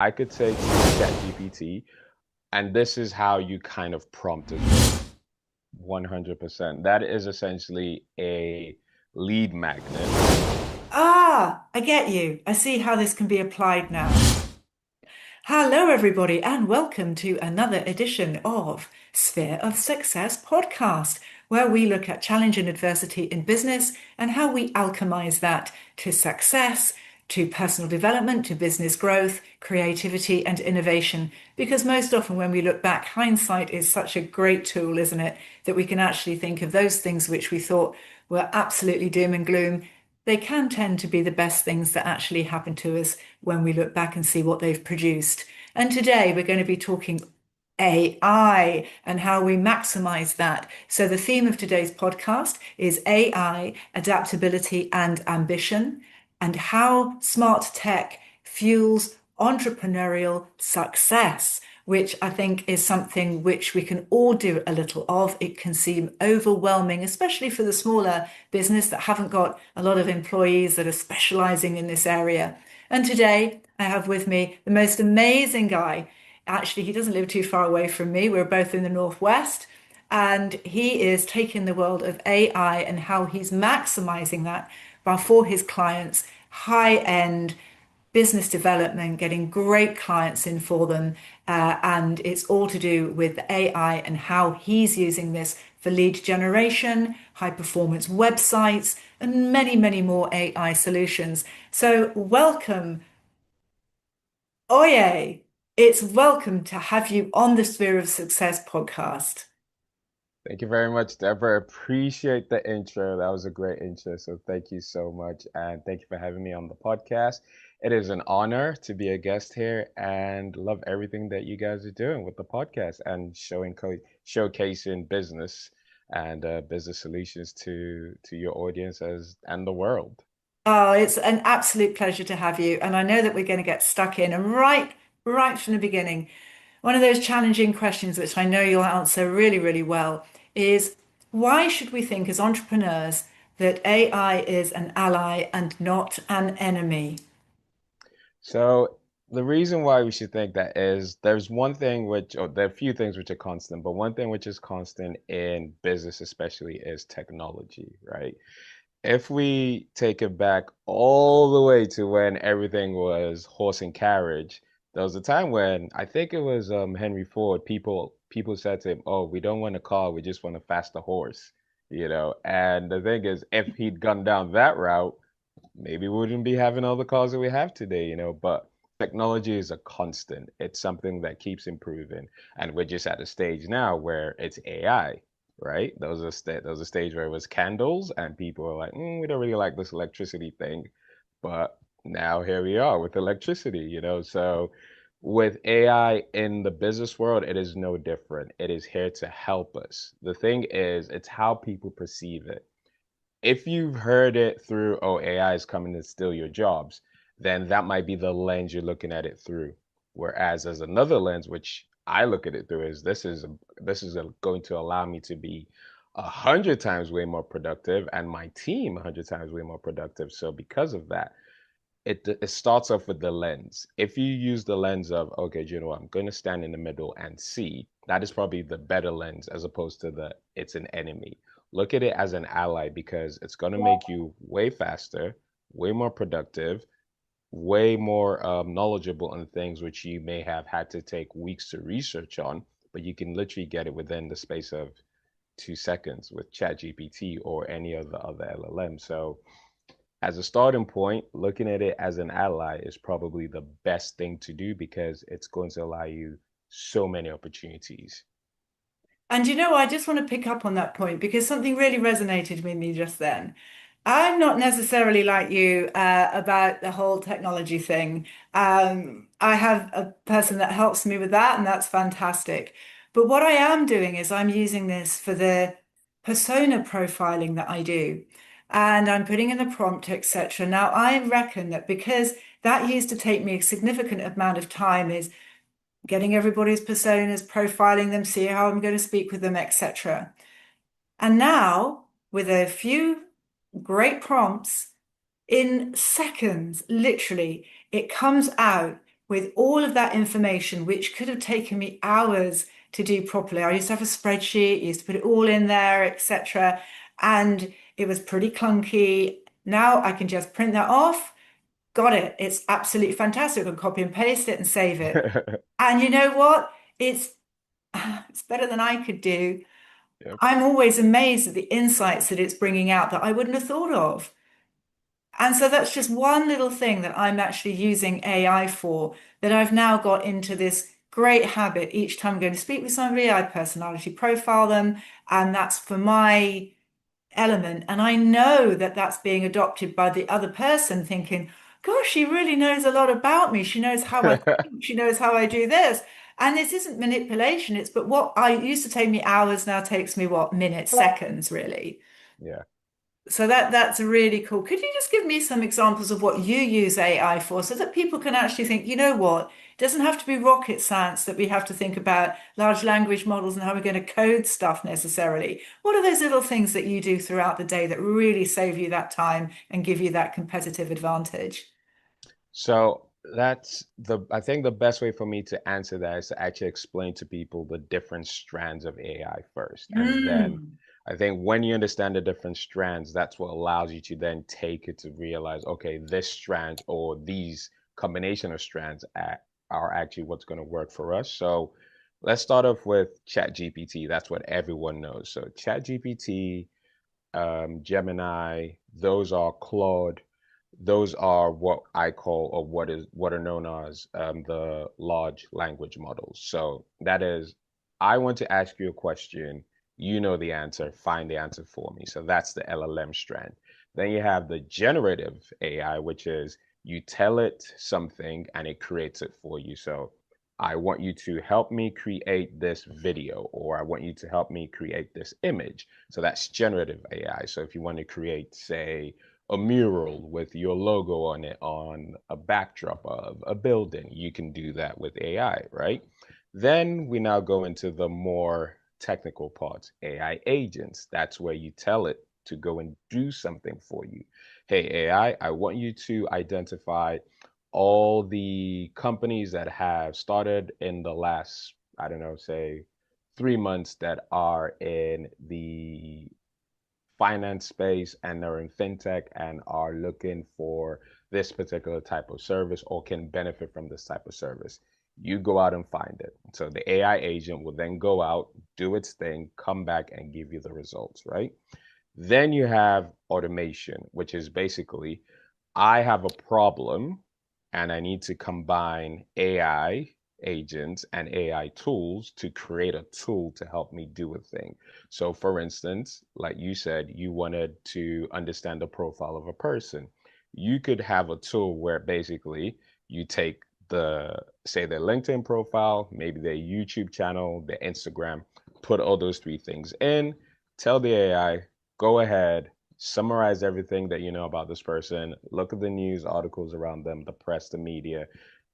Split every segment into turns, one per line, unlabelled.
I could say to ChatGPT, and this is how you kind of prompt as well. 100%. That is essentially a lead magnet.
Ah, I get you. I see how this can be applied now. Hello, everybody, and welcome to another edition of Sphere of Success podcast, where we look at challenge and adversity in business and how we alchemize that to success, to personal development, to business growth, creativity, and innovation. Because most often, when we look back, hindsight is such a great tool, isn't it? That we can actually think of those things which we thought were absolutely doom and gloom. They can tend to be the best things that actually happen to us when we look back and see what they've produced. And today we're going to be talking AI and how we maximize that. So the theme of today's podcast is AI, adaptability and ambition, and how smart tech fuels entrepreneurial success, which I think is something which we can all do a little of. It can seem overwhelming, especially for the smaller business that haven't got a lot of employees that are specializing in this area. And today I have with me the most amazing guy. Actually, he doesn't live too far away from me. We're both in the Northwest. And he is taking the world of AI and how he's maximizing that for his clients, high end business development, getting great clients in for them. And it's all to do with AI and how he's using this for lead generation, high performance websites, and many, many more AI solutions. So, welcome, Oye. It's welcome to have you on the Sphere of Success podcast.
Thank you very much, Deborah. Appreciate the intro. That was a great intro. So thank you so much. And thank you for having me on the podcast. It is an honor to be a guest here and love everything that you guys are doing with the podcast and showcasing business and business solutions to your audience as and the world.
Oh, it's an absolute pleasure to have you. And I know that we're going to get stuck in and right from the beginning. One of those challenging questions, which I know you'll answer really, really well, is why should we think as entrepreneurs that AI is an ally and not an enemy?
So the reason why we should think that is there's one thing which, or there are a few things which are constant, but one thing which is constant in business especially is technology, right? If we take it back all the way to when everything was horse and carriage, there was a time when I think it was Henry Ford, people said to him, "Oh, we don't want a car, we just want a faster horse," you know. And the thing is, if he'd gone down that route, maybe we wouldn't be having all the cars that we have today, you know. But technology is a constant. It's something that keeps improving, and we're just at a stage now where it's AI, right? There was a stage where it was candles, and people were like, we don't really like this electricity thing, but now here we are with electricity, you know. So with AI in the business world, it is no different. It is here to help us. The thing is, it's how people perceive it. If you've heard it through, oh, AI is coming to steal your jobs, then that might be the lens you're looking at it through. Whereas as another lens, which I look at it through, is going to allow me to be 100 times way more productive and my team 100 times way more productive. So because of that, it starts off with the lens. If you use the lens of, okay, do you know what, I'm going to stand in the middle and see, that is probably the better lens as opposed to the it's an enemy. Look at it as an ally because it's going to make you way faster, way more productive, way more knowledgeable on things which you may have had to take weeks to research on, but you can literally get it within the space of 2 seconds with ChatGPT or any of the other LLM. So as a starting point, looking at it as an ally is probably the best thing to do because it's going to allow you so many opportunities.
And you know, I just want to pick up on that point because something really resonated with me just then. I'm not necessarily like you about the whole technology thing. I have a person that helps me with that, and that's fantastic. But what I am doing is I'm using this for the persona profiling that I do. And I'm putting in the prompt, etc. Now, I reckon that because that used to take me a significant amount of time is getting everybody's personas, profiling them, see how I'm going to speak with them, etc. And now, with a few great prompts, in seconds, literally, it comes out with all of that information, which could have taken me hours to do properly. I used to have a spreadsheet, used to put it all in there, etc. And it was pretty clunky. Now I can just print that off. Got it. It's absolutely fantastic. I can copy and paste it and save it. And you know what? It's it's better than I could do.
Yep.
I'm always amazed at the insights that it's bringing out that I wouldn't have thought of. And so that's just one little thing that I'm actually using AI for, that I've now got into this great habit. Each time I'm going to speak with somebody, I personality profile them, and that's for my element. And I know that that's being adopted by the other person, thinking, gosh, she really knows a lot about me. She knows how I think, she knows how I do this. And this isn't manipulation, it's but what I used to take me hours now takes me what, minutes, seconds, really.
Yeah.
So that's really cool. Could you just give me some examples of what you use AI for so that people can actually think, you know what? It doesn't have to be rocket science that we have to think about large language models and how we're going to code stuff necessarily. What are those little things that you do throughout the day that really save you that time and give you that competitive advantage?
So I think the best way for me to answer that is to actually explain to people the different strands of AI first. And then
Mm.
I think when you understand the different strands, that's what allows you to then take it to realize, okay, this strand or these combination of strands are actually what's going to work for us. So let's start off with ChatGPT. That's what everyone knows. So ChatGPT, Gemini, those are Claude. Those are what I call, or what are known as the large language models. So that is, I want to ask you a question, you know the answer, find the answer for me. So that's the LLM strand. Then you have the generative AI, which is you tell it something and it creates it for you. So I want you to help me create this video, or I want you to help me create this image. So that's generative AI. So if you want to create, say, a mural with your logo on it on a backdrop of a building, you can do that with AI, right? Then we now go into the more technical parts, AI agents. That's where you tell it to go and do something for you. Hey, I want you to identify all the companies that have started in the last, I don't know, say 3 months that are in the finance space and they're in fintech and are looking for this particular type of service or can benefit from this type of service. You go out and find it. So the AI agent will then go out, do its thing, come back and give you the results, right? Then you have automation, which is basically I have a problem and I need to combine AI agents and AI tools to create a tool to help me do a thing. So, for instance, like you said, you wanted to understand the profile of a person. You could have a tool where basically you take say, their LinkedIn profile, maybe their YouTube channel, their Instagram, put all those three things in, tell the AI, go ahead, summarize everything that you know about this person, look at the news articles around them, the press, the media,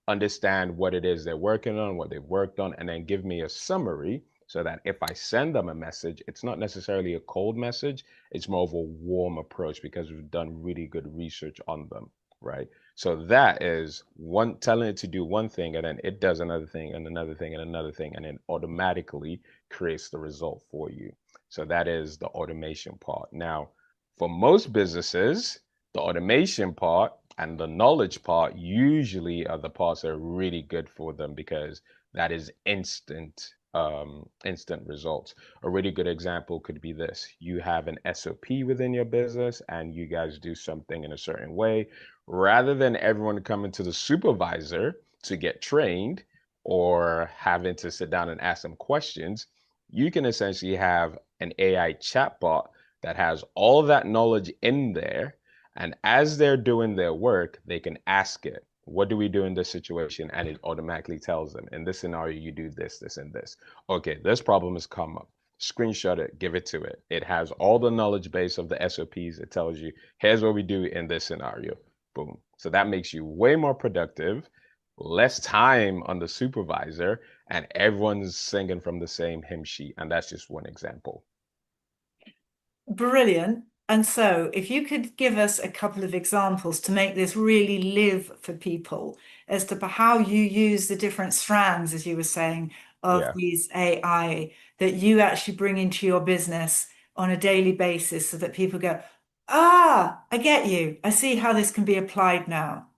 understand what it is they're working on, what they've worked on, and then give me a summary so that if I send them a message, it's not necessarily a cold message, it's more of a warm approach because we've done really good research on them, right? So that is one telling it to do one thing and then it does another thing and another thing and another thing and then automatically creates the result for you. So that is the automation part. Now, for most businesses, the automation part and the knowledge part usually are the parts that are really good for them because that is instant results. A really good example could be this. You have an SOP within your business and you guys do something in a certain way. Rather than everyone coming to the supervisor to get trained or having to sit down and ask them questions, you can essentially have an AI chatbot that has all that knowledge in there. And as they're doing their work, they can ask it, what do we do in this situation? And it automatically tells them, in this scenario, you do this, this, and this. Okay, this problem has come up. Screenshot it, give it to it. It has all the knowledge base of the SOPs. It tells you, here's what we do in this scenario. Boom. So that makes you way more productive, less time on the supervisor, and everyone's singing from the same hymn sheet. And that's just one example.
Brilliant. And so, if you could give us a couple of examples to make this really live for people as to how you use the different strands, as you were saying, of
Yeah,
these AI that you actually bring into your business on a daily basis so that people go, ah, I get you. I see how this can be applied now.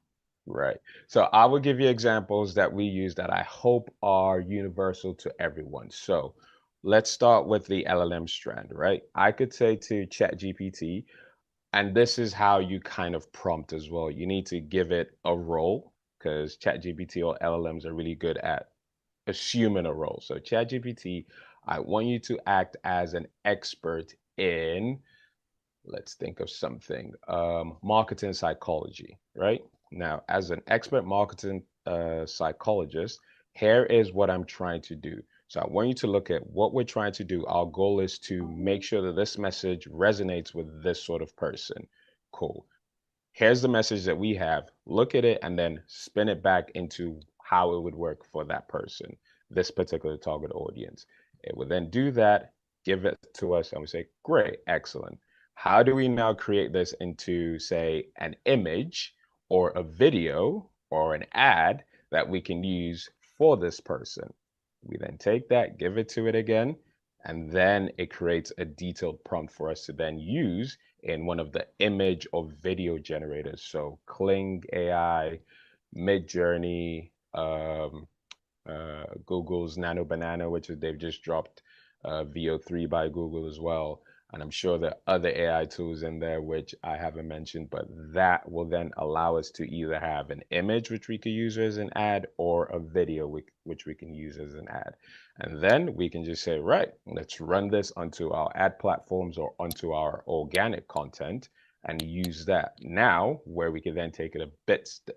right. So I will give you examples that we use that I hope are universal to everyone. So let's start with the LLM strand, right? I could say to ChatGPT, and this is how you kind of prompt as well. You need to give it a role because ChatGPT or LLMs are really good at assuming a role. So ChatGPT, I want you to act as an expert in, let's think of something, marketing psychology, right? Now, as an expert marketing psychologist, here is what I'm trying to do. So I want you to look at what we're trying to do. Our goal is to make sure that this message resonates with this sort of person. Cool. Here's the message that we have. Look at it and then spin it back into how it would work for that person, this particular target audience. It would then do that, give it to us, and we say, great, excellent. How do we now create this into, say, an image or a video or an ad that we can use for this person? We then take that, give it to it again, and then it creates a detailed prompt for us to then use in one of the image or video generators. So Kling AI, Midjourney, Google's Nano Banana, which is they've just dropped VO3 by Google as well. And I'm sure there are other AI tools in there which I haven't mentioned, but that will then allow us to either have an image which we could use as an ad or a video which we can use as an ad. And then we can just say, right, let's run this onto our ad platforms or onto our organic content and use that. Now, where we can then take it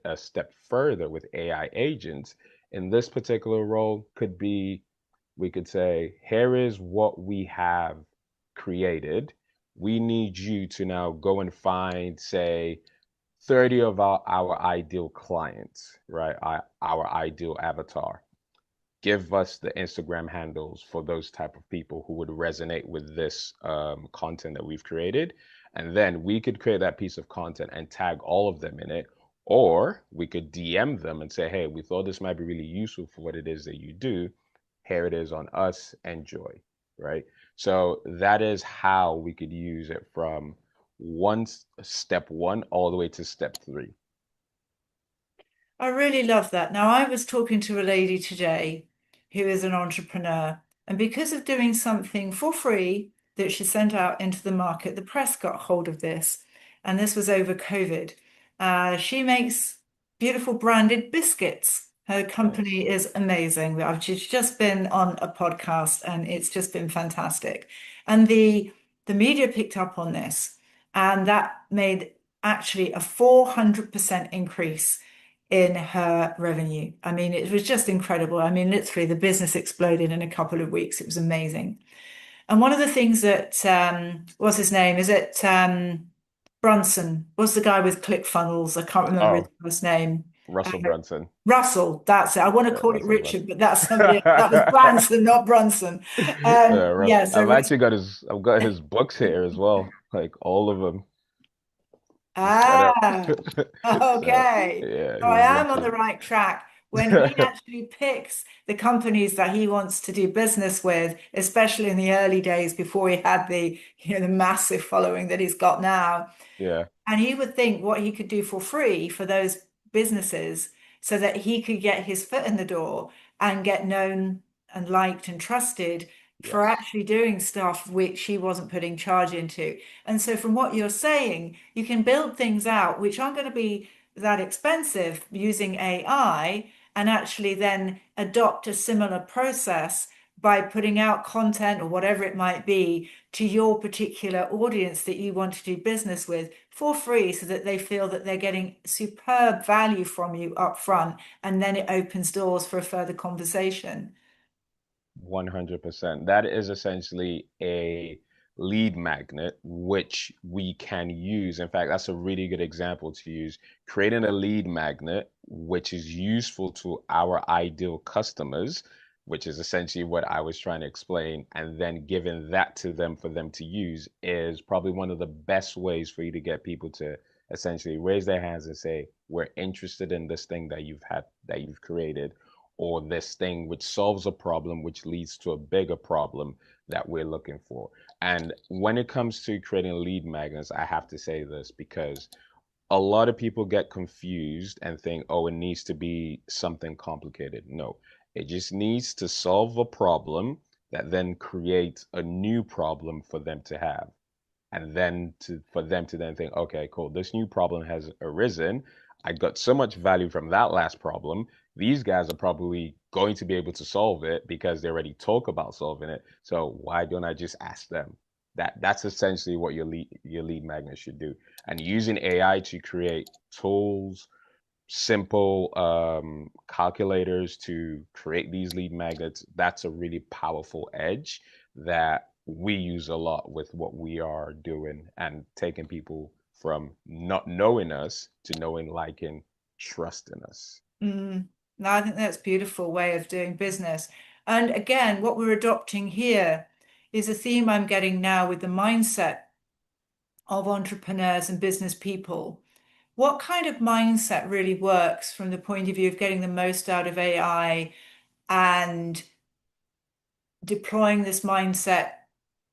a step further with AI agents in this particular role could be, we could say, here is what we have created. We need you to now go and find, say, 30 of our ideal clients, right? Our ideal avatar. Give us the Instagram handles for those type of people who would resonate with this content that we've created. And then we could create that piece of content and tag all of them in it. Or we could DM them and say, hey, we thought this might be really useful for what it is that you do. Here it is on us. Enjoy. Right. So that is how we could use it from step one all the way to step three.
I really love that. Now, I was talking to a lady today who is an entrepreneur, and because of doing something for free that she sent out into the market, the press got hold of this, and this was over COVID. She makes beautiful branded biscuits. Her
Nice.
company is amazing. She's just been on a podcast, and it's just been fantastic. And the media picked up on this, and that made actually a 400% increase in her revenue. I mean, it was just incredible. I mean, literally, the business exploded in a couple of weeks. It was amazing. And one of the things that, what's his name? Is it Brunson? Was the guy with ClickFunnels? I can't remember his
Oh,
first name. Uh,
Russell Brunson.
Russell, that's it. I want to
Yeah,
call it
Russell
Richard,
Brunson.
but that's somebody else. That was Branson, not Brunson.
Russ,
Yeah, so
I've
Russell.
actually I've got his books here as well, like all of them. Set up.
Ah,
So
okay.
yeah,
So I
he's
am on the
wicked.
right track. When he actually picks the companies that he wants to do business with, especially in the early days before he had the massive following that he's got now,
Yeah,
and he would think what he could do for free for those businesses so that he could get his foot in the door and get known and liked and trusted for
yes,
actually doing stuff which he wasn't putting charge into. And so, from what you're saying, you can build things out which aren't going to be that expensive using AI and actually then adopt a similar process by putting out content or whatever it might be to your particular audience that you want to do business with for free so that they feel that they're getting superb value from you up front and then it opens doors for a further conversation.
100%. That is essentially a lead magnet, which we can use. In fact, that's a really good example to use. Creating a lead magnet, which is useful to our ideal customers. which is essentially what I was trying to explain, and then giving that to them for them to use is probably one of the best ways for you to get people to essentially raise their hands and say, we're interested in this thing that you've created, or this thing which solves a problem which leads to a bigger problem that we're looking for. And when it comes to creating lead magnets, I have to say this because a lot of people get confused and think, oh, it needs to be something complicated. No, it just needs to solve a problem that then creates a new problem for them to have. And then for them to then think, okay, cool, this new problem has arisen. I got so much value from that last problem. These guys are probably going to be able to solve it because they already talk about solving it. So why don't I just ask them? That's essentially what your lead magnet should do. And using AI to create tools, simple calculators to create these lead magnets, that's a really powerful edge that we use a lot with what we are doing and taking people from not knowing us to knowing, liking, trusting us.
Mm. No, I think that's a beautiful way of doing business. And again, what we're adopting here is a theme I'm getting now with the mindset of entrepreneurs and business people. What kind of mindset really works from the point of view of getting the most out of AI and deploying this mindset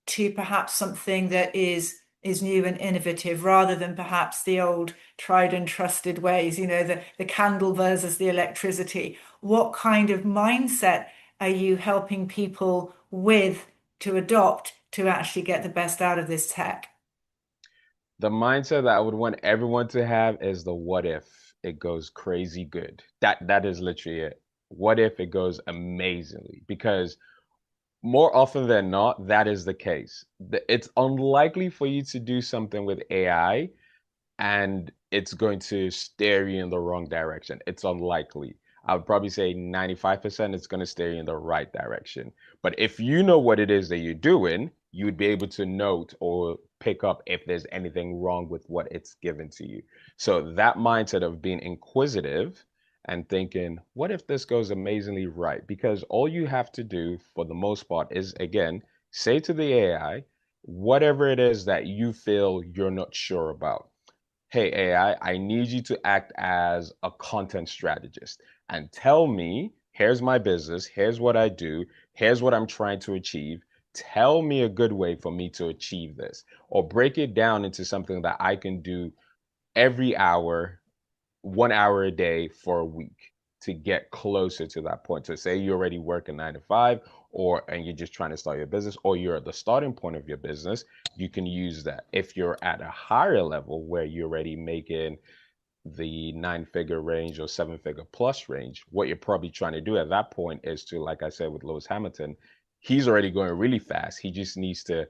to perhaps something that is new and innovative rather than perhaps the old tried and trusted ways, the candle versus the electricity. What kind of mindset are you helping people with to adopt to actually get the best out of this tech?
The mindset that I would want everyone to have is the what if it goes crazy good. That is literally it. What if it goes amazingly? Because more often than not, that is the case. It's unlikely for you to do something with AI and it's going to steer you in the wrong direction. It's unlikely. I would probably say 95% it's going to steer you in the right direction. But if you know what it is that you're doing, you'd be able to note or pick up if there's anything wrong with what it's given to you. So that mindset of being inquisitive and thinking, what if this goes amazingly right? Because all you have to do for the most part is, again, say to the AI, whatever it is that you feel you're not sure about. Hey, I need you to act as a content strategist and tell me, here's my business, here's what I do, here's what I'm trying to achieve. Tell me a good way for me to achieve this, or break it down into something that I can do every hour, 1 hour a day for a week to get closer to that point. So say you're already working 9 to 5, or and you're just trying to start your business, or you're at the starting point of your business, you can use that. If you're at a higher level where you're already making the 9 figure range or 7 figure plus range, what you're probably trying to do at that point is to, like I said with Lewis Hamilton, he's already going really fast. He just needs to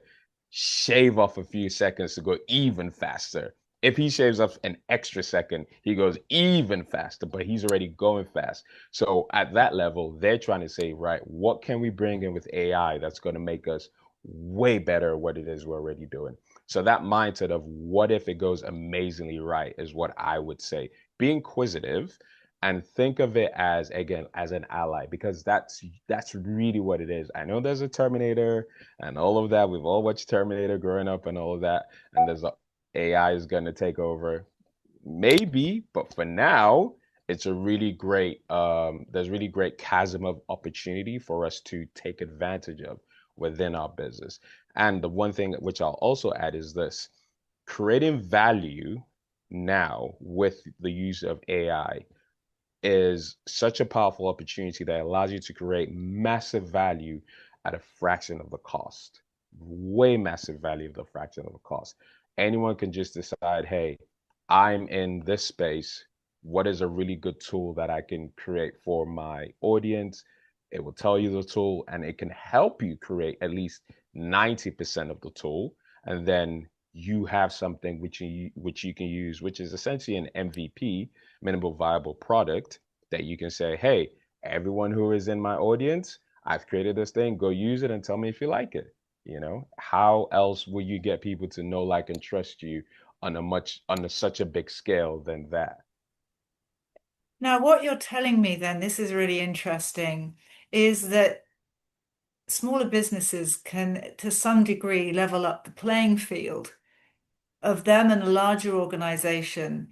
shave off a few seconds to go even faster. If he shaves off an extra second, he goes even faster, but he's already going fast. So at that level, they're trying to say, right, what can we bring in with AI that's going to make us way better at what it is we're already doing? So that mindset of what if it goes amazingly right is what I would say. Be inquisitive and think of it as, again, as an ally, because that's really what it is. I know there's a Terminator and all of that. We've all watched Terminator growing up and all of that, and there's a AI is going to take over. Maybe, but for now, it's a really great there's really great chasm of opportunity for us to take advantage of within our business. And the one thing which I'll also add is this: creating value now with the use of AI is such a powerful opportunity that allows you to create massive value at a fraction of the cost. Way massive value at a fraction of the cost. Anyone can just decide, hey, I'm in this space. What is a really good tool that I can create for my audience? It will tell you the tool and it can help you create at least 90% of the tool. And then you have something which you can use, which is essentially an MVP, minimal viable product, that you can say, hey, everyone who is in my audience, I've created this thing, go use it and tell me if you like it. How else will you get people to know, like, and trust you on such a big scale than that?
Now, what you're telling me then, this is really interesting, is that smaller businesses can, to some degree, level up the playing field of them and a larger organization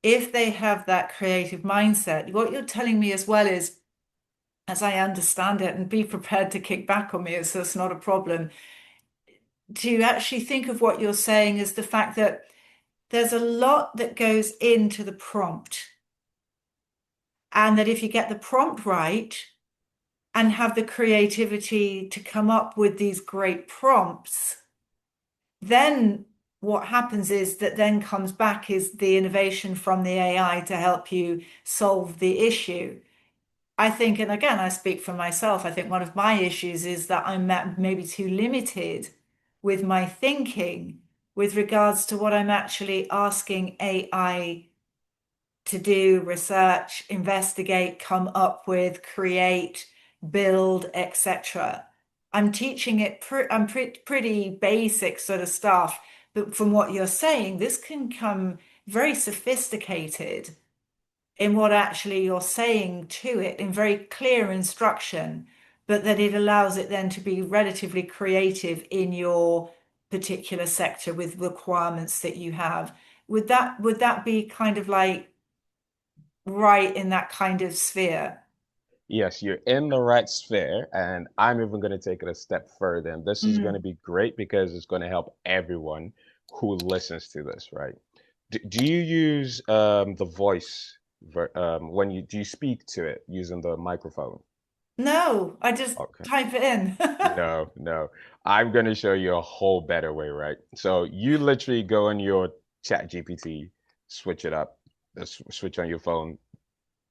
if they have that creative mindset. What you're telling me as well is, as I understand it, and be prepared to kick back on me, so it's not a problem, to actually think of what you're saying as the fact that there's a lot that goes into the prompt. And that if you get the prompt right and have the creativity to come up with these great prompts, then what happens is that then comes back is the innovation from the AI to help you solve the issue. I think, and again, I speak for myself, I think one of my issues is that I'm maybe too limited with my thinking with regards to what I'm actually asking AI to do: research, investigate, come up with, create, build, etc. I'm teaching it, I'm pretty basic sort of stuff, but from what you're saying, this can come very sophisticated in what actually you're saying to it in very clear instruction, but that it allows it then to be relatively creative in your particular sector with requirements that you have. Would that be kind of like right in that kind of sphere?
Yes, you're in the right sphere, and I'm even going to take it a step further. And this is going to
Mm.
be great because it's going to help everyone who listens to this, right? Do you use the voice when you do you speak to it using the microphone?
No, I just
Okay.
type it in.
No, no. I'm going to show you a whole better way, right? So you literally go on your chat GPT, switch it up, switch on your phone,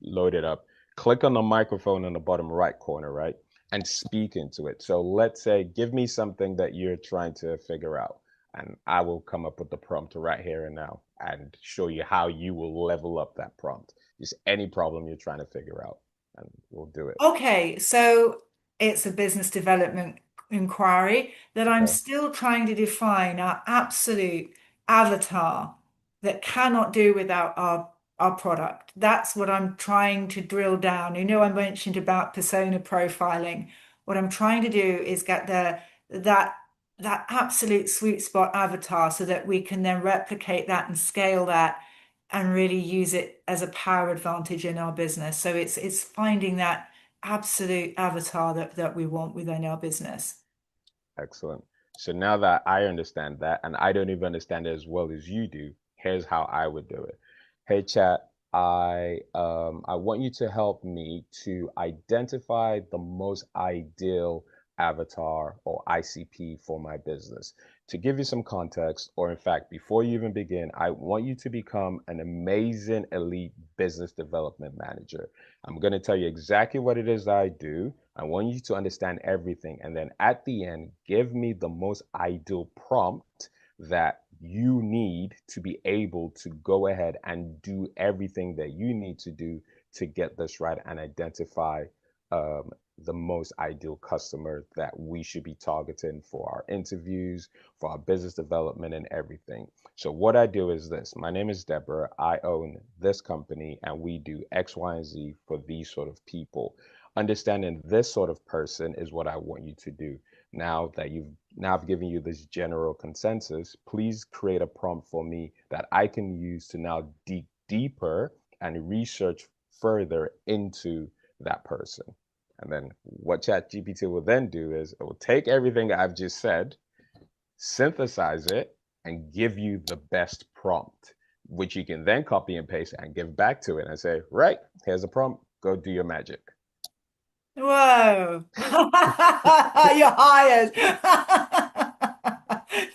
load it up, click on the microphone in the bottom right corner, right? And speak into it. So let's say, give me something that you're trying to figure out, and I will come up with the prompt right here and now and show you how you will level up that prompt. Just any problem you're trying to figure out, and we'll do it.
Okay, so it's a business development inquiry that I'm
Okay.
still trying to define our absolute avatar that cannot do without our product. That's what I'm trying to drill down. You know, I mentioned about persona profiling. What I'm trying to do is get that that absolute sweet spot avatar so that we can then replicate that and scale that and really use it as a power advantage in our business. So it's finding that absolute avatar that we want within our business.
Excellent. So now that I understand that, and I don't even understand it as well as you do, here's how I would do it. Hey chat, I want you to help me to identify the most ideal avatar or ICP for my business. To give you some context, or in fact, before you even begin, I want you to become an amazing elite business development manager. I'm going to tell you exactly what it is that I do. I want you to understand everything. And then at the end, give me the most ideal prompt that you need to be able to go ahead and do everything that you need to do to get this right and identify um, the most ideal customer that we should be targeting for our interviews, for our business development, and everything. So, what I do is this: my name is Deborah. I own this company, and we do X, Y, and Z for these sort of people. Understanding this sort of person is what I want you to do. Now I've given you this general consensus, please create a prompt for me that I can use to now dig deeper and research further into that person. And then what ChatGPT will then do is it will take everything I've just said, synthesize it, and give you the best prompt, which you can then copy and paste and give back to it and say, right, here's a prompt, go do your magic.
Whoa. You're hired.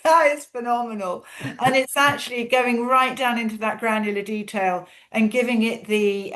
That is phenomenal. And it's actually going right down into that granular detail and giving it the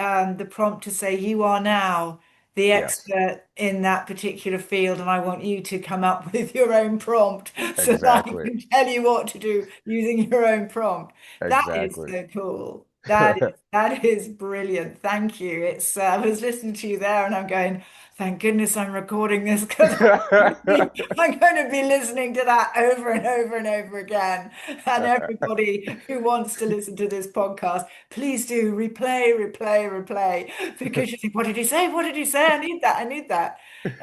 prompt to say, you are now the
Yes,
expert in that particular field, and I want you to come up with your own prompt so that I
exactly.
can tell you what to do using your own prompt. That is
Exactly.
so cool. That is brilliant. Thank you. It's I was listening to you there and I'm going, Thank goodness I'm recording this because I'm going to be listening to that over and over and over again. And everybody who wants to listen to this podcast, please do replay, replay, replay, because you think, what did he say? What did he say? I need that. I need that.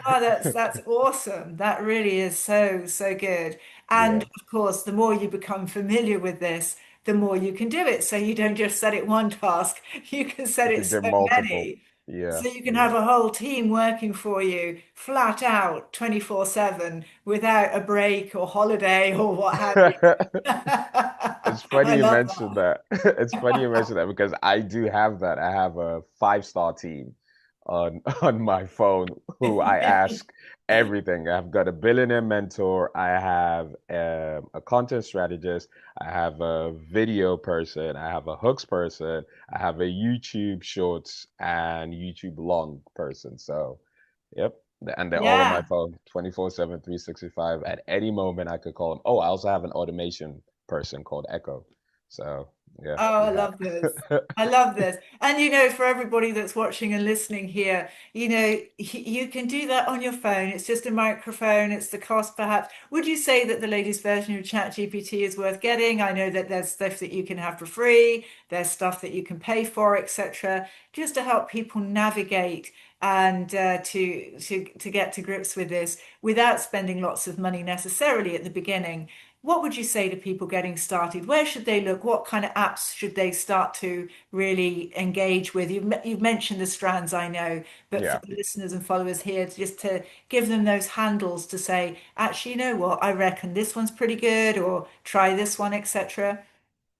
Oh, that's awesome. That really is so, so good. And
Yeah,
of course, the more you become familiar with this, the more you can do it. So you don't just set it one task, you can set
you
it
can
so
do multiple.
many.
Yeah,
So you can
yeah.
have a whole team working for you flat out 24/7 without a break or holiday or what have you.
It's funny
I
you
love
mentioned
that.
that. It's funny you mentioned that because I do have that. I have a five-star team on on my phone who I ask everything. I've got a billionaire mentor. I have a content strategist. I have a video person. I have a hooks person. I have a YouTube shorts and YouTube long person. So, yep. And they're all on my
Yeah.
phone 24/7, 365. At any moment, I could call them. Oh, I also have an automation person called Echo. So, yeah,
Oh,
we
I
have.
love this. I love this. And for everybody that's watching and listening here, you can do that on your phone. It's just a microphone. It's the cost perhaps. Would you say that the latest version of ChatGPT is worth getting? I know that there's stuff that you can have for free, there's stuff that you can pay for, etc. Just to help people navigate and to get to grips with this without spending lots of money necessarily at the beginning. What would you say to people getting started? Where should they look? What kind of apps should they start to really engage with? You've mentioned the strands, I know, but for
Yeah.
the listeners and followers here, just to give them those handles to say, actually, you know what? I reckon this one's pretty good, or try this one, etc.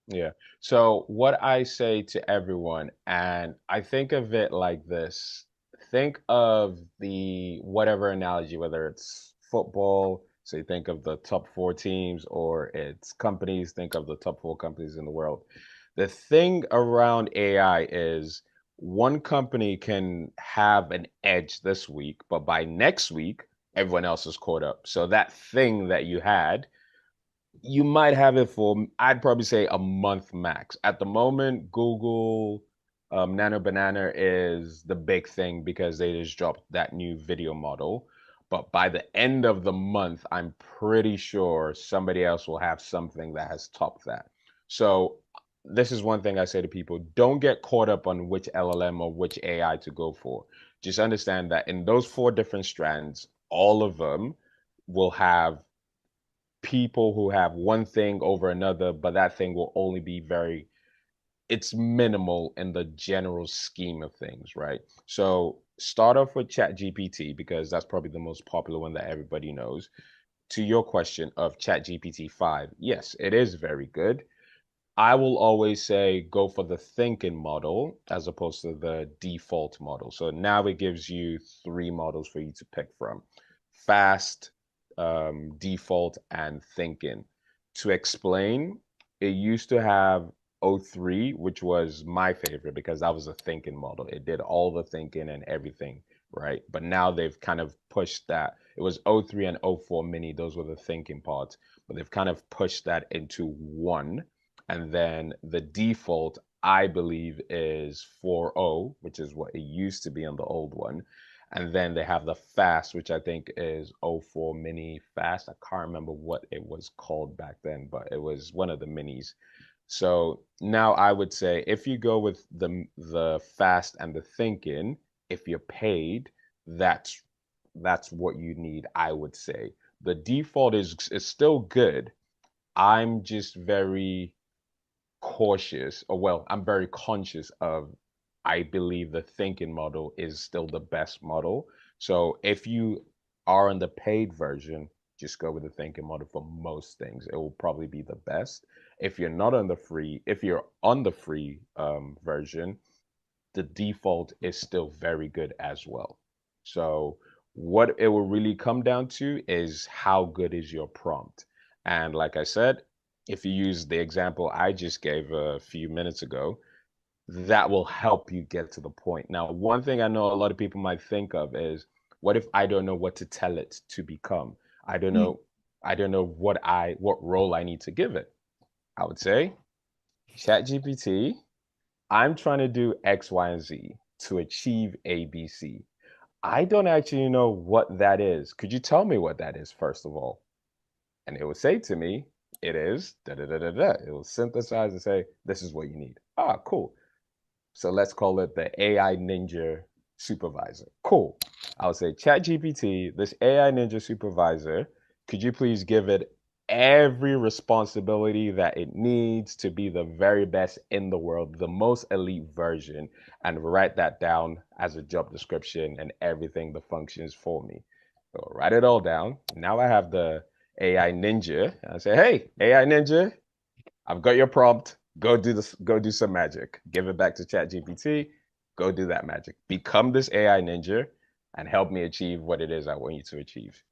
Yeah. So what I say to everyone, and I think of it like this, think of the whatever analogy, whether it's football, so you think of the top four teams, or it's companies, think of the top four companies in the world. The thing around AI is one company can have an edge this week, but by next week, everyone else is caught up. So that thing that you had you might have it for, I'd probably say a month max. At the moment, Google Nano Banana is the big thing because they just dropped that new video model. But by the end of the month, I'm pretty sure somebody else will have something that has topped that. So this is one thing I say to people, don't get caught up on which LLM or which AI to go for. Just understand that in those four different strands, all of them will have people who have one thing over another, but that thing will only be it's minimal in the general scheme of things, right? So start off with ChatGPT because that's probably the most popular one that everybody knows. To your question of ChatGPT 5, yes, it is very good. I will always say go for the thinking model as opposed to the default model. So now it gives you three models for you to pick from: fast, default, and thinking. To explain, it used to have O3, which was my favorite because that was a thinking model. It did all the thinking and everything, right? But now they've kind of pushed that. It was O3 and O4 mini, those were the thinking parts, but they've kind of pushed that into one, and then the default, I believe, is 4.0, which is what it used to be on the old one. And then they have the fast, which I think is oh 04 mini fast. I can't remember what it was called back then, but it was one of the minis. So now I would say if you go with the fast and the thinking, if you're paid, that's that's what you need, I would say. The default is still good. I'm just very cautious, or well, I'm very conscious of, I believe the thinking model is still the best model. So if you are on the paid version, just go with the thinking model for most things. It will probably be the best. If you're on the free version, the default is still very good as well. So what it will really come down to is how good is your prompt. And like I said, if you use the example I just gave a few minutes ago, that will help you get to the point. Now, one thing I know a lot of people might think of is, what if I don't know what to tell it to become? I don't
Mm.
know, I don't know what role I need to give it. I would say, ChatGPT, I'm trying to do X, Y, and Z to achieve ABC. I don't actually know what that is. Could you tell me what that is, first of all? And it will say to me, it is da da da da da. It will synthesize and say, this is what you need. Ah, cool. So let's call it the AI Ninja Supervisor. Cool. I'll say, ChatGPT, this AI Ninja Supervisor, could you please give it every responsibility that it needs to be the very best in the world, the most elite version, and write that down as a job description and everything the functions for me. So write it all down. Now I have the AI Ninja. I say, hey, AI Ninja, I've got your prompt. Go do this. Go do some magic. Give it back to ChatGPT. Go do that magic. Become this AI ninja and help me achieve what it is I want you to achieve.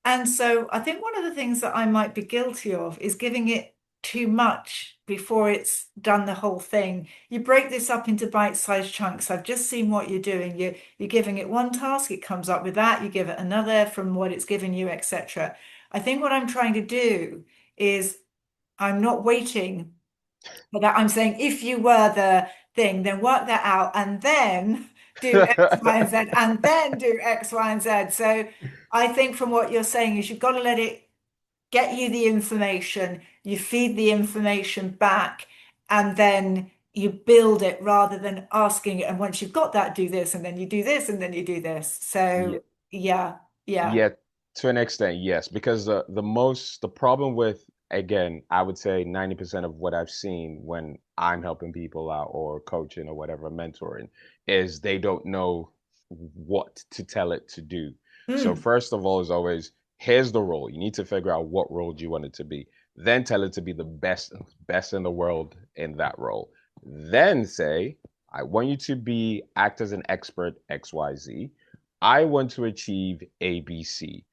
And so I think one of the things that I might be guilty of is giving it too much before it's done the whole thing. You break this up into bite-sized chunks. I've just seen what you're doing. You're giving it one task, it comes up with that, you give it another from what it's given you, etc. I think what I'm trying to do is I'm not waiting for that. I'm saying if you were the thing, then work that out and then do X, Y, and Z, and then do X, Y, and Z. So I think from what you're saying is you've got to let it get you the information, you feed the information back, and then you build it rather than asking it. And once you've got that, do this, and then you do this, and then you do this.
Yeah,
So yeah, yeah.
yeah, to an extent, yes, because the problem with, again, I would say 90% of what I've seen when I'm helping people out or coaching or whatever, mentoring, is they don't know what to tell it to do. So
Mm.
first of all, is always, here's the role. You need to figure out what role do you want it to be. Then tell it to be the best in the world in that role. Then say, I want you to be act as an expert XYZ. I want to achieve ABC.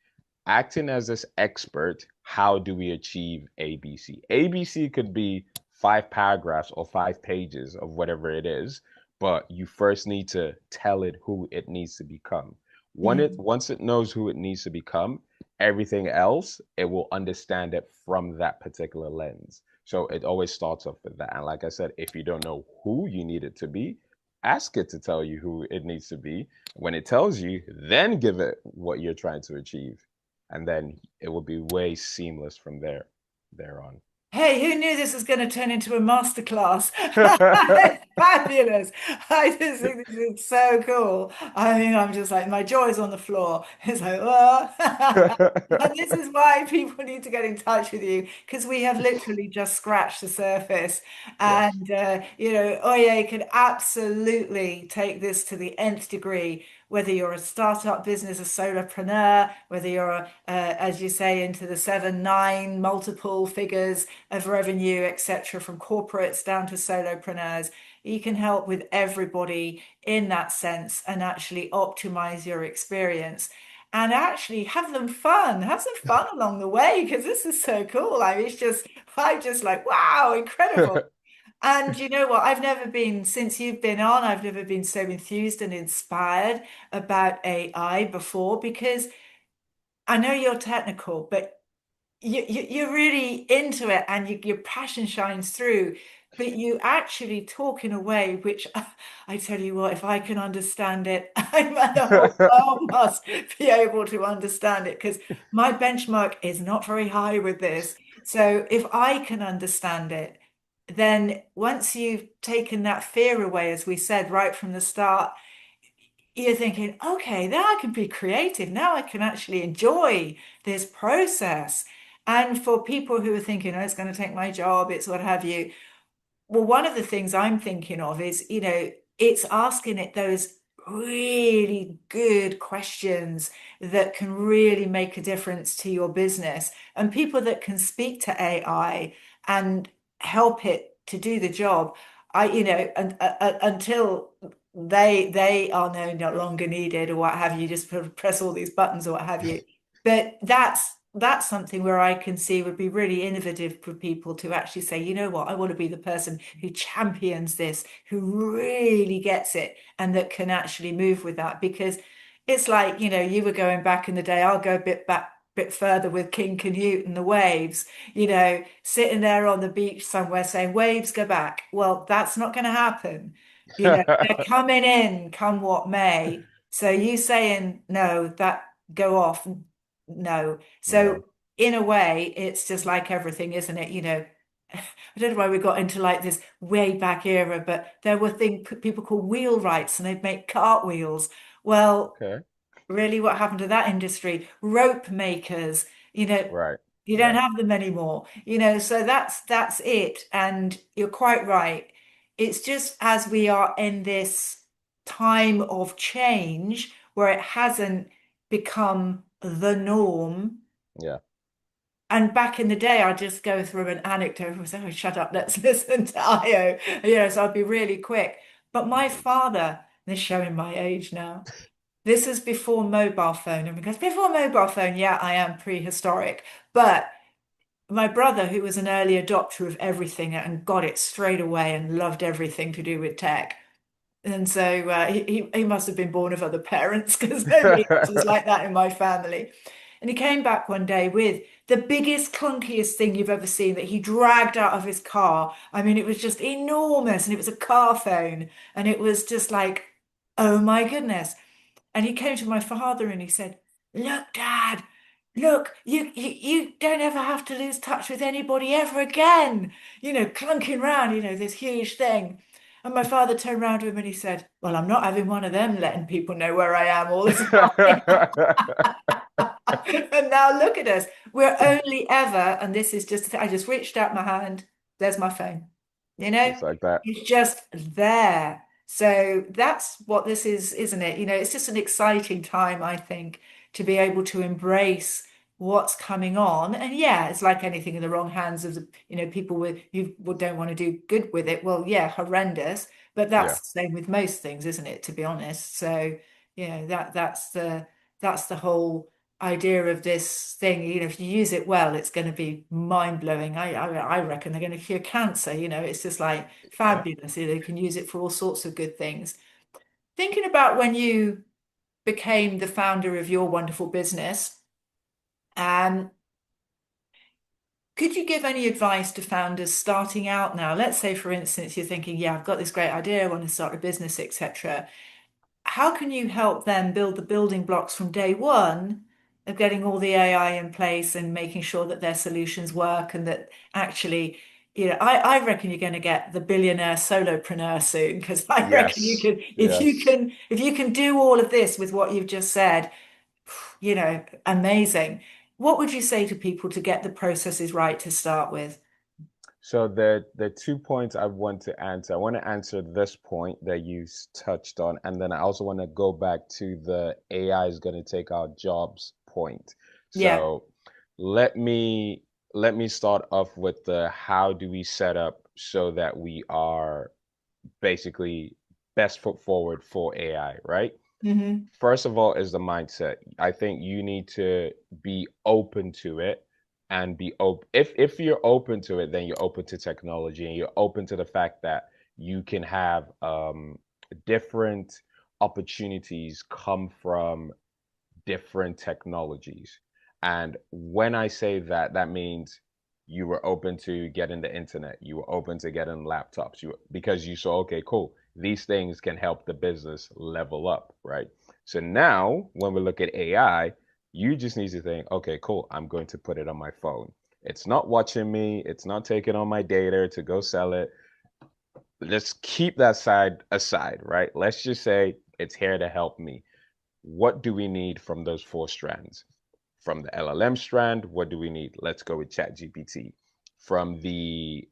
Acting as this expert, how do we achieve ABC? ABC could be 5 paragraphs or 5 pages of whatever it is, but you first need to tell it who it needs to become.
Mm.
Once it knows who it needs to become, everything else, it will understand it from that particular lens. So it always starts off with that. And like I said, if you don't know who you need it to be, ask it to tell you who it needs to be. When it tells you, then give it what you're trying to achieve. And then it will be way seamless from there on.
Hey, who knew this was going to turn into a masterclass? Fabulous. I just think this is so cool. I mean, I'm just like, my jaw's on the floor. It's like, oh. And this is why people need to get in touch with you because we have literally just scratched the surface.
Yes.
And, Oye can absolutely take this to the nth degree, whether you're a startup business, a solopreneur, whether you're, as you say, into the 7, 9 multiple figures of revenue, etc., from corporates down to solopreneurs. You can help with everybody in that sense and actually optimize your experience and actually have some fun along the way because this is so cool. I mean, I'm just like, wow, incredible. And you know what? I've never been, since you've been on, I've never been so enthused and inspired about AI before because I know you're technical, but you're really into it and your passion shines through, but you actually talk in a way which I tell you what, if I can understand it, the whole world must be able to understand it because my benchmark is not very high with this. So if I can understand it, then once you've taken that fear away, as we said right from the start, you're thinking, okay, now I can be creative. Now I can actually enjoy this process. And for people who are thinking, oh, it's going to take my job, it's what have you, well, one of the things I'm thinking of is, it's asking it those really good questions that can really make a difference to your business. And people that can speak to AI and help it to do the job, until they are no longer needed or what have you, just press all these buttons or what have you. But that's something where I can see would be really innovative for people to actually say, you know what, I want to be the person who champions this, who really gets it, and that can actually move with that. Because it's like, you were going back in the day, I'll go a bit further with King Canute and the waves, sitting there on the beach somewhere saying, waves go back. Well, that's not going to happen. They're coming in, come what may. So you saying no, that go off, no.
Yeah.
So in a way, it's just like everything, isn't it? I don't know why we got into like this way back era, but there were things people call wheelwrights and they'd make cartwheels. Well,
Okay.
really, what happened to that industry? Rope makers, you know,
Right.
you don't
Yeah.
have them anymore, so that's it. And you're quite right. It's just as we are in this time of change where it hasn't become the norm.
Yeah.
And back in the day, I'd just go through an anecdote. I was, oh, shut up, let's listen to Io. So I'd be really quick. But my father, this is showing my age now. This is before mobile phone. And because before mobile phone, yeah, I am prehistoric. But my brother, who was an early adopter of everything and got it straight away and loved everything to do with tech. And so he must have been born of other parents because nobody else was like that in my family. And he came back one day with the biggest, clunkiest thing you've ever seen that he dragged out of his car. I mean, it was just enormous and it was a car phone. And it was just like, oh my goodness. And he came to my father and he said, "Look, Dad, look, you don't ever have to lose touch with anybody ever again. Clunking round, this huge thing." And my father turned round to him and he said, "Well, I'm not having one of them letting people know where I am all the time." And now look at us. We're only ever, and this is just, I just reached out my hand. There's my phone.
Just like that.
It's just there. So that's what this is, isn't it? It's just an exciting time, I think, to be able to embrace what's coming on. And yeah, it's like anything in the wrong hands of people with who don't want to do good with it. Well, yeah, horrendous. But
Yeah.
that's the same with most things, isn't it, to be honest? So, that's the whole idea of this thing. If you use it well, it's going to be mind blowing. I reckon they're going to cure cancer. It's just like
Yeah.
fabulous. You can use it for all sorts of good things. Thinking about when you became the founder of your wonderful business, um, could you give any advice to founders starting out now? Let's say, for instance, you're thinking, yeah, I've got this great idea, I want to start a business, etc. How can you help them build the building blocks from day one of getting all the AI in place and making sure that their solutions work and that actually, I reckon you're going to get the billionaire solopreneur soon because I reckon you
Yes.
can,
Yes.
if you can do all of this with what you've just said, amazing. What would you say to people to get the processes right to start with?
So the 2 points I want to answer. I want to answer this point that you touched on, and then I also want to go back to the AI is going to take our jobs point.
Yeah.
So let me let me start off with the how do we set up so that we are basically best foot forward for AI, right?
Hmm.
First of all is the mindset. I think you need to be open to it and be open. If you're open to it, then you're open to technology and you're open to the fact that you can have different opportunities come from different technologies. And when I say that, that means you were open to getting the internet, you were open to getting laptops, because you saw, okay, cool, these things can help the business level up, right? So now when we look at AI, you just need to think, okay, cool, I'm going to put it on my phone. It's not watching me, it's not taking all my data to go sell it. Let's keep that side aside, right? Let's just say it's here to help me. What do we need from those four strands? From the LLM strand, what do we need? Let's go with ChatGPT. From the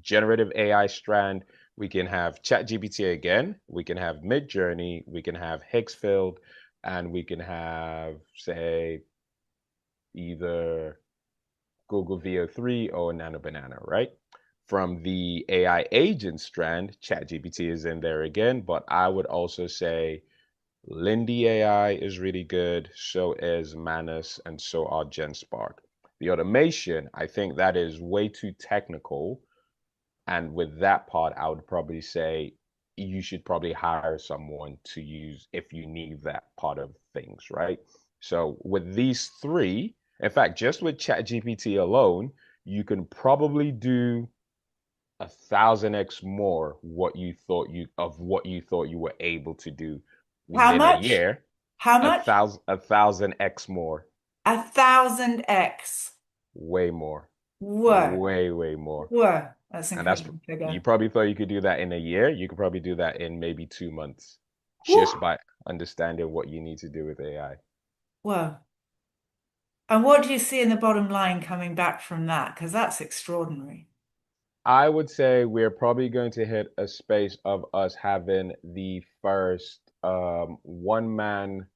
generative AI strand, we can have ChatGPT again, we can have Midjourney, we can have Higgsfield, and we can have, say, either Google VO3 or Nano Banana, right? From the AI agent strand, ChatGPT is in there again, but I would also say Lindy AI is really good, so is Manus, and so are GenSpark. The automation, I think that is way too technical. And with that part, I would probably say you should probably hire someone to use if you need that part of things, right? So with these three, in fact, just with ChatGPT alone, you can probably do 1,000x more what you thought you were able to do
How
within a
much?
year.
How
A
much?
thousand, 1,000x more,
1,000x.
way more,
Whoa,
way more.
whoa. That's an
And that's
incredible
you
figure.
probably thought you could do that in a year. You could probably do that in maybe 2 months,
Whew,
just by understanding what you need to do with AI.
whoa. And what do you see in the bottom line coming back from that? Because that's extraordinary.
I would say we're probably going to hit a space of us having the first one man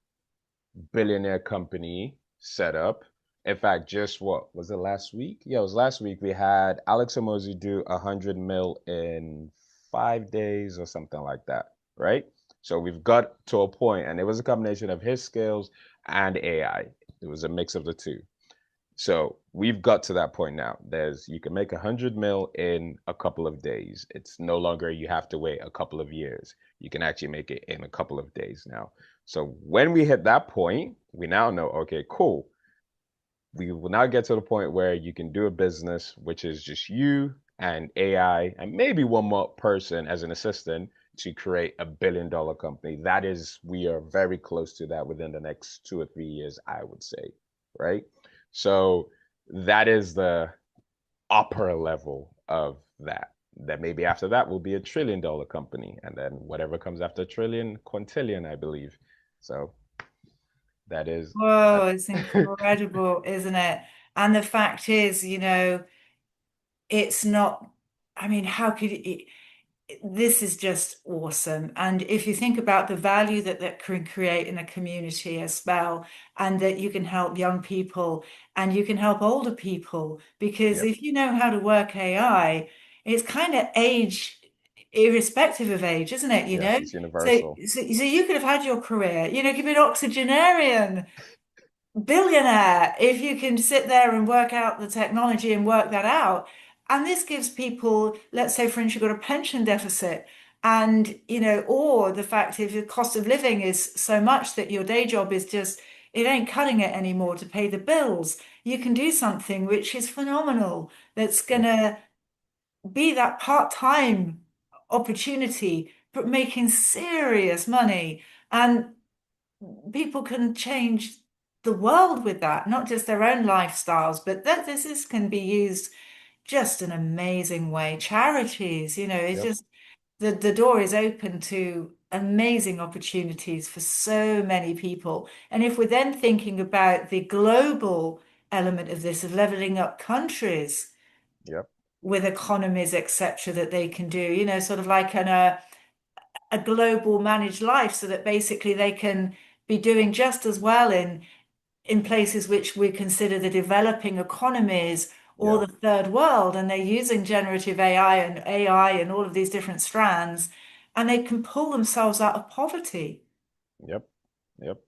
billionaire company set up. In fact, just what was it last week? Yeah, it was last week. We had Alex Hormozy do 100 mil in 5 days or something like that, right? So we've got to a point, and it was a combination of his skills and AI. It was a mix of the two. So we've got to that point now. There's you can make 100 mil in a couple of days. It's no longer you have to wait a couple of years. You can actually make it in a couple of days now. So when we hit that point, we now know, okay, cool. We will now get to the point where you can do a business which is just you and AI and maybe one more person as an assistant to create $1 billion company. That is, we are very close to that within the next 2 or 3 years, I would say, right? So that is the upper level of that. That maybe after that will be $1 trillion company, and then whatever comes after a trillion, quintillion, I believe. So that is
Whoa,
that.
it's incredible, isn't it? And the fact is, it's not, I mean, how could it, this is just awesome. And if you think about the value that that can create in a community as well, and that you can help young people and you can help older people, because
Yep.
if you know how to work AI, it's kind of age irrespective of age, isn't it?
Yes, it's
So,
universal.
so you could have had your career, you could be an octogenarian billionaire if you can sit there and work out the technology and work that out. And this gives people, let's say, for instance, you've got a pension deficit, and or the fact if the cost of living is so much that your day job is just it ain't cutting it anymore to pay the bills. You can do something which is phenomenal that's
Yep.
gonna be that part-time opportunity, but making serious money. And people can change the world with that, not just their own lifestyles, but that this can be used just an amazing way. Charities, it's
Yep.
just the door is open to amazing opportunities for so many people. And if we're then thinking about the global element of this, of leveling up countries
Yep.
with economies, etc., that they can do, sort of like a global managed life so that basically they can be doing just as well in places which we consider the developing economies or the
Yep.
third world, and they're using generative AI and all of these different strands, and they can pull themselves out of poverty.
Yep. Yep.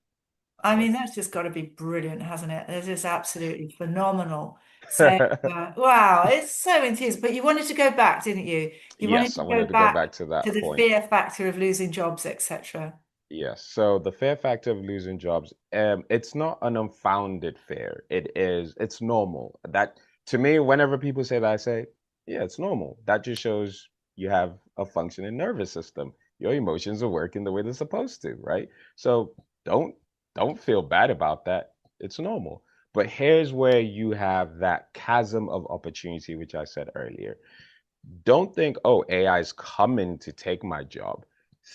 I mean,
That's
that's just got to be brilliant, hasn't it? It's just absolutely phenomenal. So, wow, it's so enthused. But you wanted to go back, didn't you? You wanted
yes,
to
I
go
wanted to go
back
back to
to
that
the
point.
fear factor of losing jobs, etc.
Yes. So the fear factor of losing jobs, it's not an unfounded fear. It's normal. That to me, whenever people say that, I say, yeah, it's normal. That just shows you have a functioning nervous system. Your emotions are working the way they're supposed to, right? So don't don't feel bad about that. It's normal. But here's where you have that chasm of opportunity, which I said earlier. Don't think, oh, AI is coming to take my job.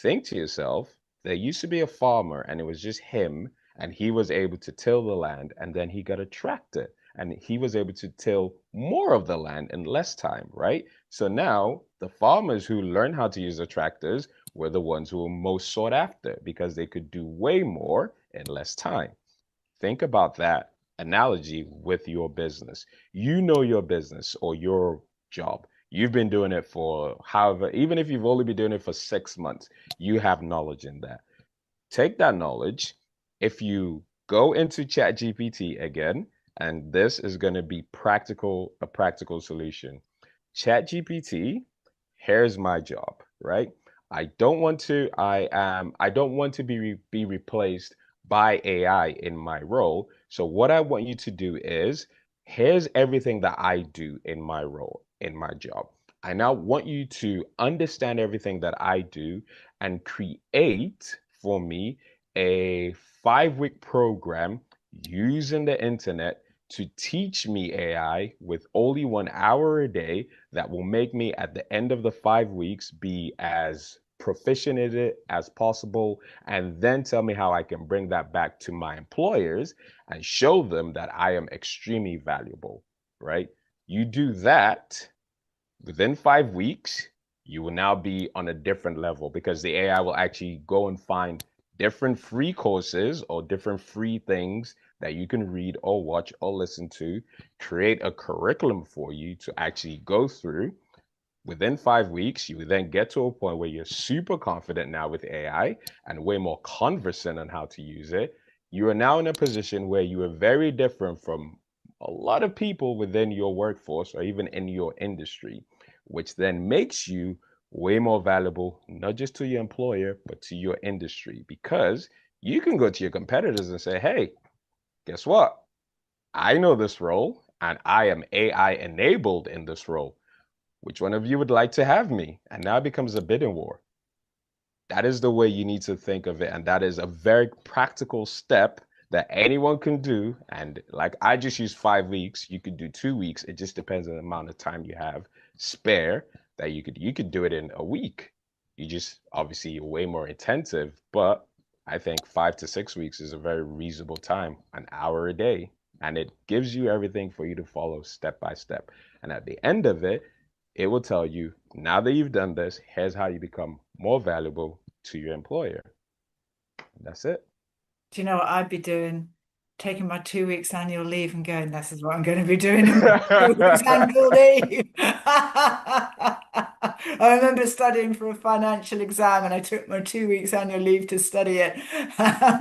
Think to yourself, there used to be a farmer and it was just him, and he was able to till the land, and then he got a tractor and he was able to till more of the land in less time, right? So now the farmers who learned how to use the tractors were the ones who were most sought after because they could do way more in less time. Think about that analogy with your business. You know your business or your job. You've been doing it for however, even if you've only been doing it for 6 months, you have knowledge in that. Take that knowledge. If you go into ChatGPT again, and this is going to be a practical solution. ChatGPT, here's my job, right? I don't want to be replaced by AI in my role. So what I want you to do is here's everything that I do in my role, in my job. I now want you to understand everything that I do and create for me a 5 week program using the internet to teach me AI with only 1 hour a day that will make me at the end of the 5 weeks be as proficient in it as possible, and then tell me how I can bring that back to my employers and show them that I am extremely valuable, right? You do that within 5 weeks, you will now be on a different level because the AI will actually go and find different free courses or different free things that you can read or watch or listen to, create a curriculum for you to actually go through. Within 5 weeks, you will then get to a point where you're super confident now with AI and way more conversant on how to use it. You are now in a position where you are very different from a lot of people within your workforce or even in your industry, which then makes you way more valuable, not just to your employer, but to your industry, because you can go to your competitors and say, hey, guess what? I know this role and I am AI enabled in this role. Which one of you would like to have me? And now it becomes a bidding war. That is the way you need to think of it. And that is a very practical step that anyone can do. And like I just used 5 weeks, you could do 2 weeks. It just depends on the amount of time you have spare that you could do it in a week. You just obviously you're way more intensive, but I think 5 to 6 weeks is a very reasonable time, an hour a day. And it gives you everything for you to follow step by step. And at the end of it, it will tell you, now that you've done this, here's how you become more valuable to your employer. That's it.
Do you know what I'd be doing? Taking my 2 weeks annual leave and going, this is what I'm going to be doing in my 2 weeks annual leave. I remember studying for a financial exam and I took my 2 weeks annual leave to study it.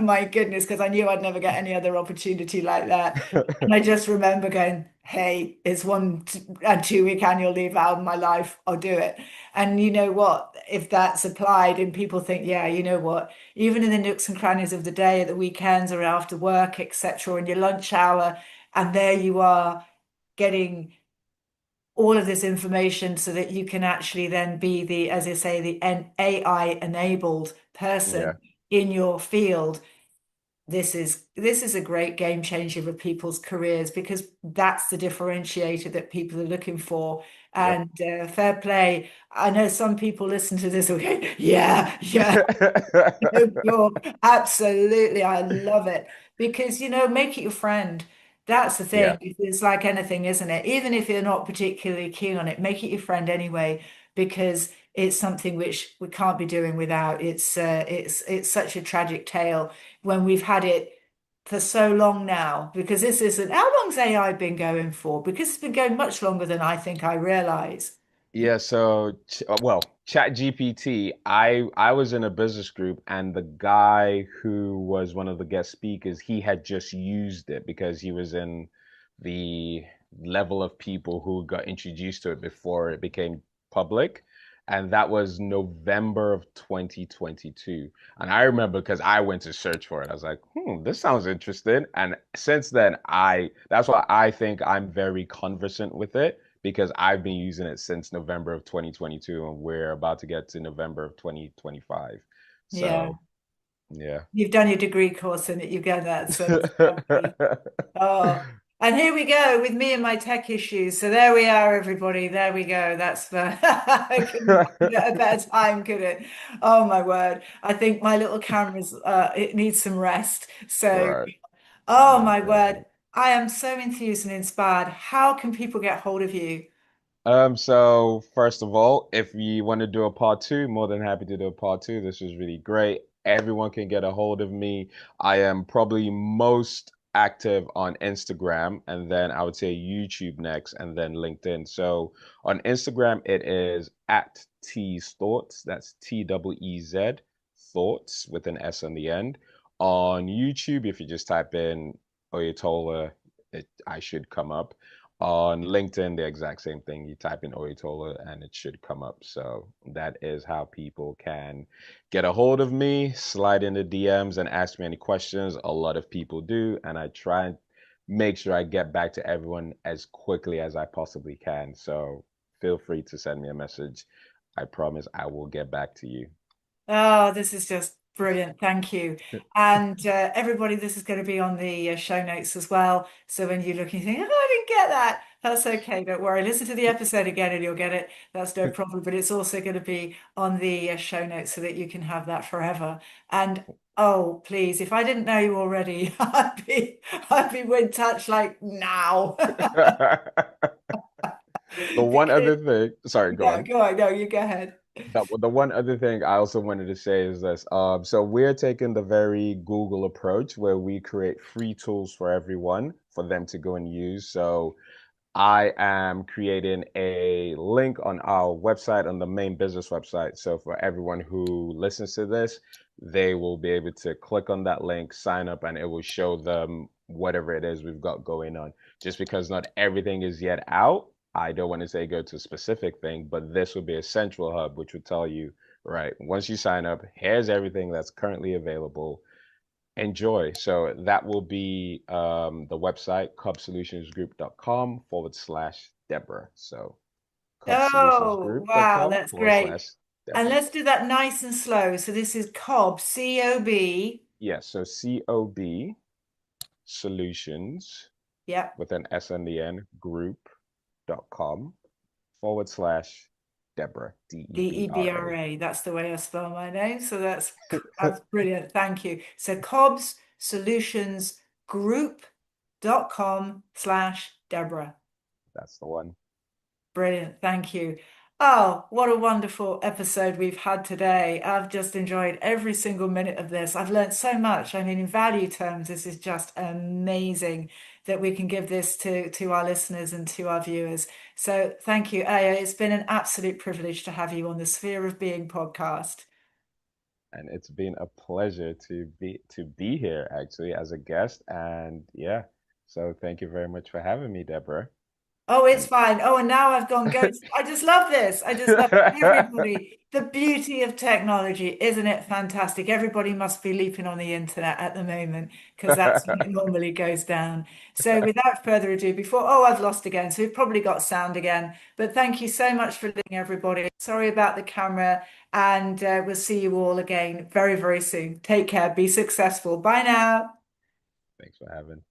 My goodness, because I knew I'd never get any other opportunity like that. And I just remember going, hey, it's a 2 week annual leave out of my life. I'll do it. And you know what? If that's applied and people think, yeah, you know what? Even in the nooks and crannies of the day, at the weekends or after work, etc., in your lunch hour, and there you are getting all of this information so that you can actually then be the, as I say, the AI enabled
Yeah.
person in your field. This is a great game changer for people's careers because that's the differentiator that people are looking for.
Yep.
And fair play. I know some people listen to this, okay, yeah, yeah, sure, absolutely. I love it because, make it your friend. That's the
Yeah.
thing. It's like anything, isn't it? Even if you're not particularly keen on it, make it your friend anyway, because it's something which we can't be doing without. It's such a tragic tale when we've had it for so long now, because this isn't, how long's AI been going for? Because it's been going much longer than I think I realize.
Yeah, so well, Chat GPT, I was in a business group and the guy who was one of the guest speakers, he had just used it because he was in the level of people who got introduced to it before it became public. And that was November of 2022. And I remember because I went to search for it. I was like, this sounds interesting. And since then, that's why I think I'm very conversant with it because I've been using it since November of 2022 and we're about to get to November of 2025.
Yeah.
So, yeah.
You've done your degree course in it, you get that. So it's lovely. Oh, and here we go with me and my tech issues. So there we are, everybody. There we go. That's the I couldn't find a better time, could it? Oh my word. I think my little camera's it needs some rest. So
Right.
oh
Most
my word.
definitely.
I am so enthused and inspired. How can people get hold of you?
So first of all, if you want to do a part two, more than happy to do a part two. This was really great. Everyone can get a hold of me. I am probably most active on Instagram, and then I would say YouTube next, and then LinkedIn. So on Instagram, it is at T's Thoughts. That's TEEZ Thoughts with an S on the end. On YouTube, if you just type in Oyetola, I should come up. On LinkedIn, the exact same thing. You type in Oyetola and it should come up. So that is how people can get a hold of me, slide in the DMs and ask me any questions. A lot of people do, and I try and make sure I get back to everyone as quickly as I possibly can. So feel free to send me a message. I promise I will get back to you.
Oh, this is just brilliant. Thank you. And everybody, this is going to be on the show notes as well. So when you look and you think, oh, I didn't get that, that's okay. Don't worry. Listen to the episode again and you'll get it. That's no problem. But it's also going to be on the show notes so that you can have that forever. And oh, please, if I didn't know you already, I'd be in touch like now.
The one other
Because,
thing, sorry, go
yeah,
on.
go on. No, you go ahead.
The one other thing I also wanted to say is this. So we're taking the very Google approach where we create free tools for everyone for them to go and use. So I am creating a link on our website, on the main business website. So for everyone who listens to this, they will be able to click on that link, sign up, and it will show them whatever it is we've got going on. Just because not everything is yet out, I don't want to say go to a specific thing, but this will be a central hub, which will tell you, right, once you sign up, here's everything that's currently available. Enjoy. So that will be the website, cubsolutionsgroup.com/Deborah. So
Oh, wow,
cubsolutionsgroup.com
that's
forward
great.
slash
And
Deborah.
let's do that nice and slow. So this is Cobb, C-O-B.
Yes, so COB solutions
Yep,
with an S on the end, group.com/Deborah, Debra.
D-E-B-R-A. That's the way I spell my name. So that's brilliant. Thank you. So Cobb's Solutions Group.com/Deborah.
That's the one.
Brilliant. Thank you. Oh, what a wonderful episode we've had today. I've just enjoyed every single minute of this. I've learned so much. I mean, in value terms, this is just amazing that we can give this to our listeners and to our viewers. So thank you, Aya. It's been an absolute privilege to have you on the Sphere of Being podcast.
And it's been a pleasure to be here actually as a guest. And yeah, so thank you very much for having me, Deborah.
Oh, it's
And
fine. Oh, and now I've gone ghost. I just love this. I just love everybody. The beauty of technology, isn't it fantastic? Everybody must be leaping on the internet at the moment because that's when it normally goes down. So without further ado, I've lost again. So we've probably got sound again. But thank you so much for listening, everybody. Sorry about the camera, and we'll see you all again very, very soon. Take care. Be successful. Bye now.
thanks for having.